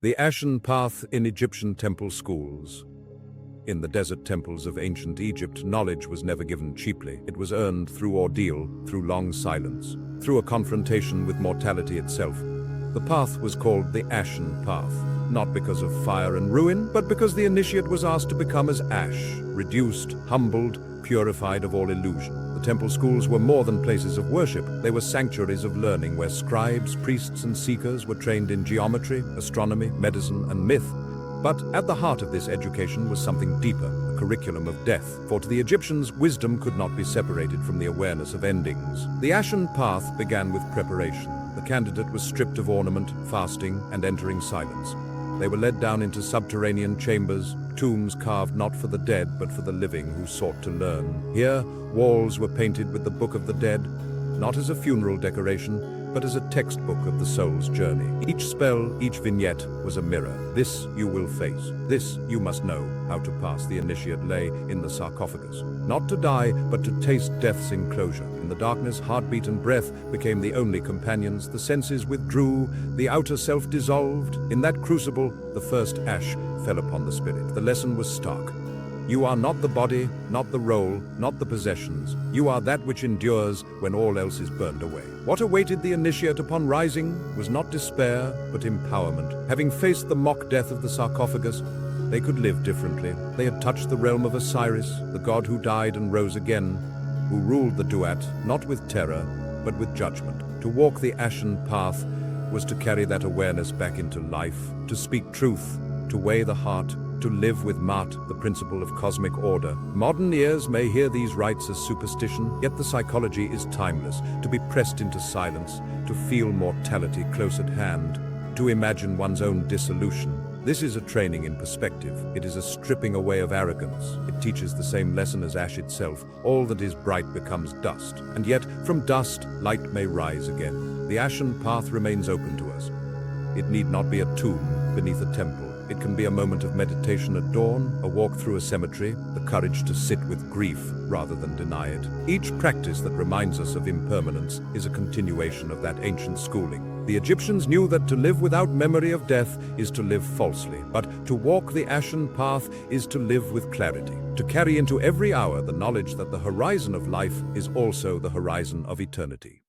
The Ashen Path in Egyptian temple schools. In the desert temples of ancient Egypt, knowledge was never given cheaply. It was earned through ordeal, through long silence, through a confrontation with mortality itself. The path was called the Ashen Path, not because of fire and ruin, but because the initiate was asked to become as ash, reduced, humbled, purified of all illusion. The temple schools were more than places of worship. They were sanctuaries of learning where scribes, priests, and seekers were trained in geometry, astronomy, medicine, and myth. But at the heart of this education was something deeper, a curriculum of death. For to the Egyptians, wisdom could not be separated from the awareness of endings. The Ashen Path began with preparation. The candidate was stripped of ornament, fasting, and entering silence. They were led down into subterranean chambers, tombs carved not for the dead but for the living who sought to learn. Here, walls were painted with the Book of the Dead, not as a funeral decoration, but as a textbook of the soul's journey. Each spell, each vignette was a mirror. This you will face. This you must know how to pass. The initiate lay in the sarcophagus, not to die, but to taste death's enclosure. In the darkness, heartbeat and breath became the only companions. The senses withdrew, the outer self dissolved. In that crucible, the first ash fell upon the spirit. The lesson was stark. You are not the body, not the role, not the possessions. You are that which endures when all else is burned away. What awaited the initiate upon rising was not despair, but empowerment. Having faced the mock death of the sarcophagus, they could live differently. They had touched the realm of Osiris, the god who died and rose again, who ruled the Duat, not with terror, but with judgment. To walk the Ashen Path was to carry that awareness back into life, to speak truth, to weigh the heart, to live with Maat, the principle of cosmic order. Modern ears may hear these rites as superstition, yet the psychology is timeless. To be pressed into silence, to feel mortality close at hand, to imagine one's own dissolution. This is a training in perspective. It is a stripping away of arrogance. It teaches the same lesson as ash itself. All that is bright becomes dust. And yet, from dust, light may rise again. The Ashen Path remains open to us. It need not be a tomb beneath a temple. It can be a moment of meditation at dawn, a walk through a cemetery, the courage to sit with grief rather than deny it. Each practice that reminds us of impermanence is a continuation of that ancient schooling. The Egyptians knew that to live without memory of death is to live falsely, but to walk the Ashen Path is to live with clarity, to carry into every hour the knowledge that the horizon of life is also the horizon of eternity.